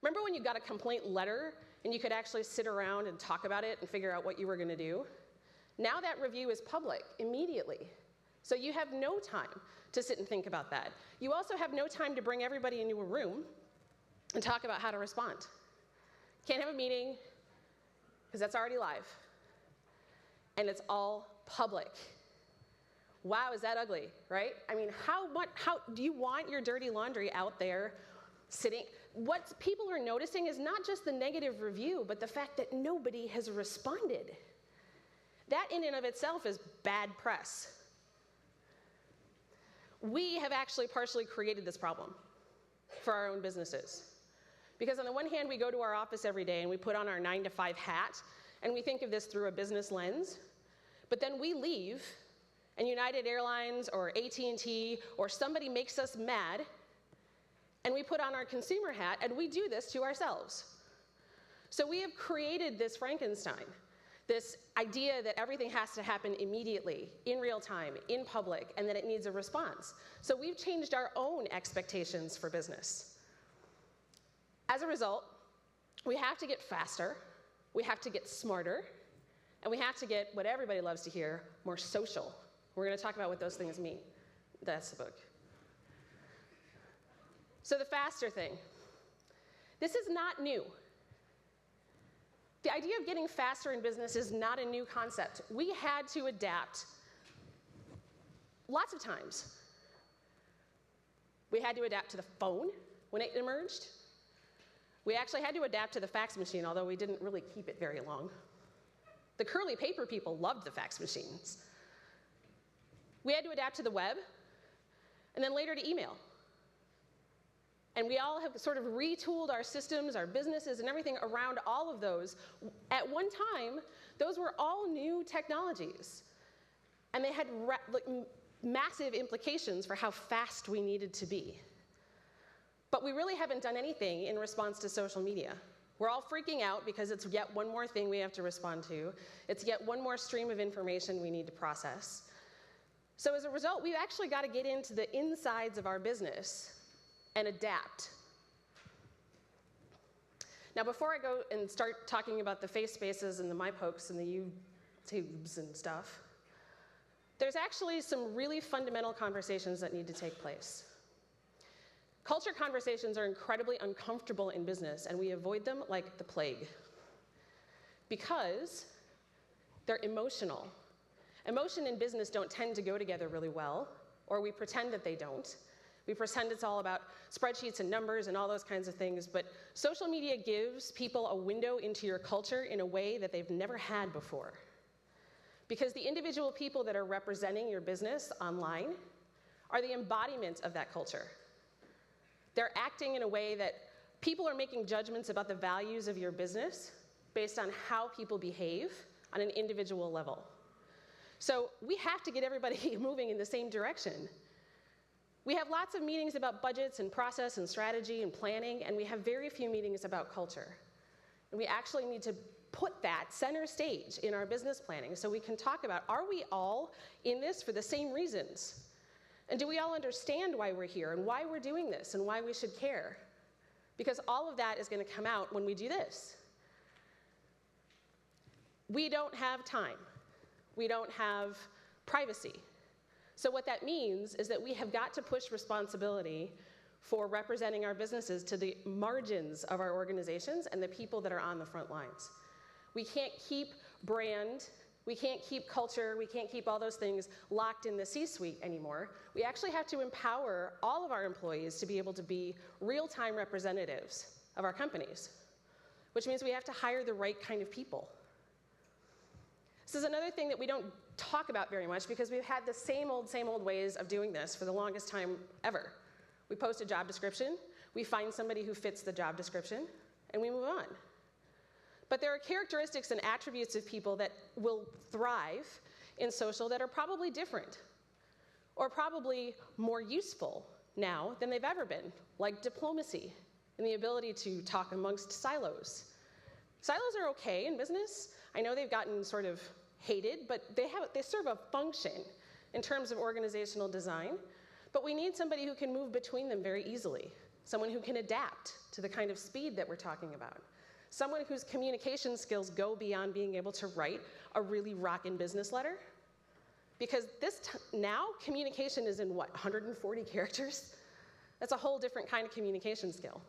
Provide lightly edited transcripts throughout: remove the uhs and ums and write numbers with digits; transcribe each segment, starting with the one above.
Remember when you got a complaint letter and you could actually sit around and talk about it and figure out what you were going to do? Now that review is public immediately. So you have no time to sit and think about that. You also have no time to bring everybody into a room and talk about how to respond. Can't have a meeting, because that's already live. And it's all public. Wow, is that ugly, right? I mean, how do you want your dirty laundry out there sitting? What people are noticing is not just the negative review, but the fact that nobody has responded. That in and of itself is bad press. We have actually partially created this problem for our own businesses. Because on the one hand, we go to our office every day and we put on our 9-to-5 hat, and we think of this through a business lens. But then we leave, and United Airlines or AT&T or somebody makes us mad, and we put on our consumer hat, and we do this to ourselves. So we have created this Frankenstein, this idea that everything has to happen immediately, in real time, in public, and that it needs a response. So we've changed our own expectations for business. As a result, we have to get faster, we have to get smarter, and we have to get, what everybody loves to hear, more social. We're going to talk about what those things mean. That's the book. So the faster thing. This is not new. The idea of getting faster in business is not a new concept. We had to adapt lots of times. We had to adapt to the phone when it emerged. We actually had to adapt to the fax machine, although we didn't really keep it very long. The curly paper people loved the fax machines. We had to adapt to the web, and then later to email. And we all have sort of retooled our systems, our businesses, and everything around all of those. At one time, those were all new technologies. And they had massive implications for how fast we needed to be. But we really haven't done anything in response to social media. We're all freaking out because it's yet one more thing we have to respond to. It's yet one more stream of information we need to process. So as a result, we've actually got to get into the insides of our business and adapt. Now, before I go and start talking about the face spaces and the MyPokes and the YouTubes and stuff, there's actually some really fundamental conversations that need to take place. Culture conversations are incredibly uncomfortable in business, and we avoid them like the plague because they're emotional. Emotion and business don't tend to go together really well, or we pretend that they don't. We pretend it's all about spreadsheets and numbers and all those kinds of things, but social media gives people a window into your culture in a way that they've never had before. Because the individual people that are representing your business online are the embodiment of that culture. They're acting in a way that people are making judgments about the values of your business based on how people behave on an individual level. So we have to get everybody moving in the same direction. We have lots of meetings about budgets and process and strategy and planning, and we have very few meetings about culture. And we actually need to put that center stage in our business planning so we can talk about, are we all in this for the same reasons? And do we all understand why we're here and why we're doing this and why we should care? Because all of that is going to come out when we do this. We don't have time. We don't have privacy. So what that means is that we have got to push responsibility for representing our businesses to the margins of our organizations and the people that are on the front lines. We can't keep brand, we can't keep culture, we can't keep all those things locked in the C-suite anymore. We actually have to empower all of our employees to be able to be real-time representatives of our companies, which means we have to hire the right kind of people. This is another thing that we don't talk about very much because we've had the same old ways of doing this for the longest time ever. We post a job description, we find somebody who fits the job description, and we move on. But there are characteristics and attributes of people that will thrive in social that are probably different, or probably more useful now than they've ever been, like diplomacy and the ability to talk amongst silos. Silos are okay in business. I know they've gotten sort of hated, but they serve a function in terms of organizational design. But we need somebody who can move between them very easily. someone who can adapt to the kind of speed that we're talking about, someone whose communication skills go beyond being able to write a really rockin' business letter. Because now, communication is in what, 140 characters? That's a whole different kind of communication skill.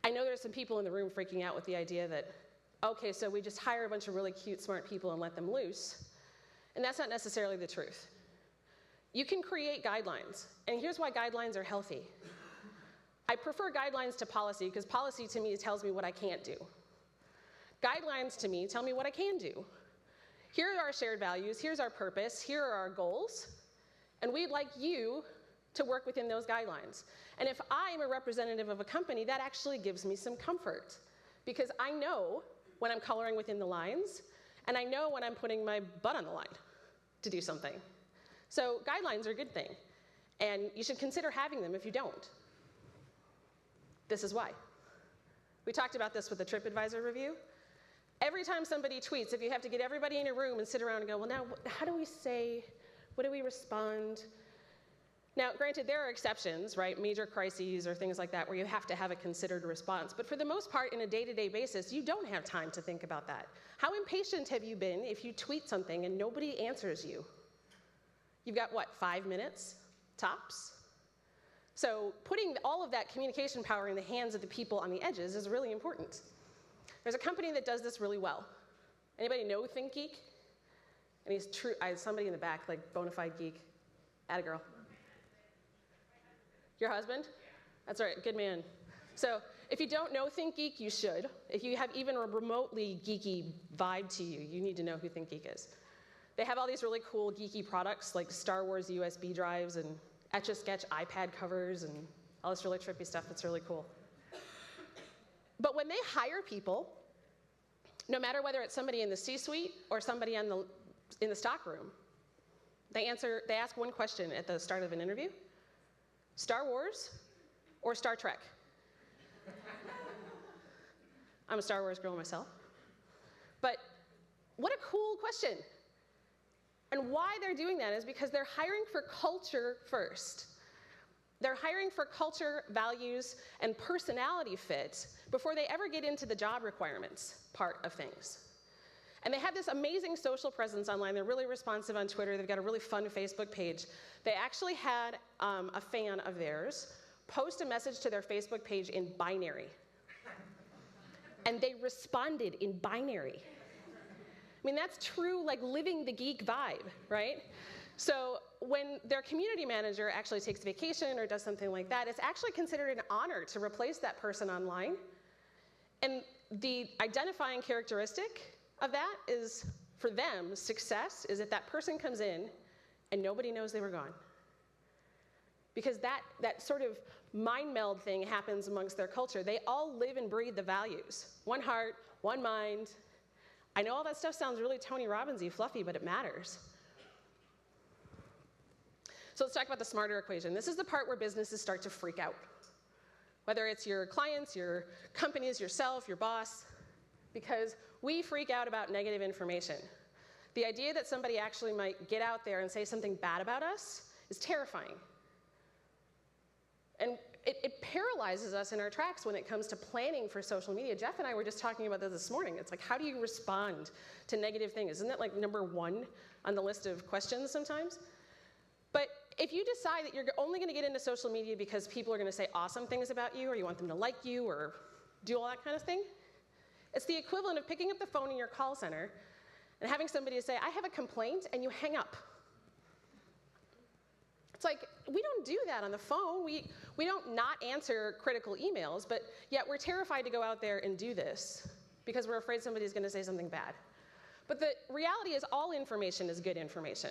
I know there's some people in the room freaking out with the idea that, okay, so we just hire a bunch of really cute, smart people and let them loose. And that's not necessarily the truth. You can create guidelines, and here's why guidelines are healthy. I prefer guidelines to policy, because policy to me tells me what I can't do. Guidelines to me tell me what I can do. Here are our shared values, here's our purpose, here are our goals, and we'd like you to work within those guidelines. And if I'm a representative of a company, that actually gives me some comfort, because I know when I'm coloring within the lines, and I know when I'm putting my butt on the line to do something. So guidelines are a good thing, and you should consider having them if you don't. This is why. We talked about this with the TripAdvisor review. Every time somebody tweets, if you have to get everybody in a room and sit around and go, well, now, how do we say, what do we respond? Now, granted, there are exceptions, right? Major crises or things like that where you have to have a considered response. But for the most part, in a day-to-day basis, you don't have time to think about that. How impatient have you been if you tweet something and nobody answers you? You've got, what, 5 minutes, tops? So putting all of that communication power in the hands of the people on the edges is really important. There's a company that does this really well. Anybody know ThinkGeek? And he's true, somebody in the back, like bona fide geek. Atta girl. Your husband? That's right, good man. So if you don't know ThinkGeek, you should. If you have even a remotely geeky vibe to you, you need to know who ThinkGeek is. They have all these really cool geeky products like Star Wars USB drives and Etch-a-Sketch iPad covers and all this really trippy stuff that's really cool. But when they hire people, no matter whether it's somebody in the C-suite or somebody in the stock room, they ask one question at the start of an interview: Star Wars or Star Trek? I'm a Star Wars girl myself. But what a cool question. And why they're doing that is because they're hiring for culture first. They're hiring for culture, values, and personality fit before they ever get into the job requirements part of things. And they have this amazing social presence online. They're really responsive on Twitter. They've got a really fun Facebook page. They actually had a fan of theirs post a message to their Facebook page in binary. And they responded in binary. I mean, that's true, like, living the geek vibe, right? So when their community manager actually takes vacation or does something like that, it's actually considered an honor to replace that person online. And the identifying characteristic of that is, for them, success is that that person comes in and nobody knows they were gone. Because that sort of mind meld thing happens amongst their culture. They all live and breathe the values. One heart, one mind. I know all that stuff sounds really Tony Robbins-y fluffy, but it matters. So let's talk about the smarter equation. This is the part where businesses start to freak out. Whether it's your clients, your companies, yourself, your boss, because we freak out about negative information. The idea that somebody actually might get out there and say something bad about us is terrifying. And it paralyzes us in our tracks when it comes to planning for social media. Jeff and I were just talking about this morning. It's like, how do you respond to negative things? Isn't that like number one on the list of questions sometimes? But if you decide that you're only going to get into social media because people are going to say awesome things about you, or you want them to like you, or do all that kind of thing, it's the equivalent of picking up the phone in your call center and having somebody say, I have a complaint, and you hang up. It's like, we don't do that on the phone. We don't not answer critical emails, but yet we're terrified to go out there and do this because we're afraid somebody's going to say something bad. But the reality is all information is good information.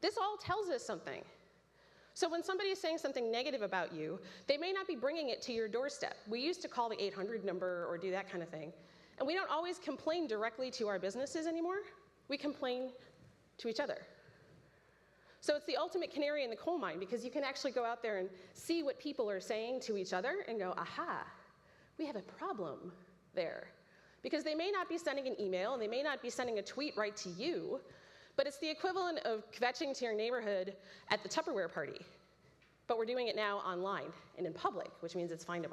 This all tells us something. So when somebody is saying something negative about you, they may not be bringing it to your doorstep. We used to call the 800 number or do that kind of thing. And we don't always complain directly to our businesses anymore. We complain to each other. So it's the ultimate canary in the coal mine, because you can actually go out there and see what people are saying to each other and go, aha, we have a problem there. Because they may not be sending an email, and they may not be sending a tweet right to you, but it's the equivalent of kvetching to your neighborhood at the Tupperware party. But we're doing it now online and in public, which means it's findable.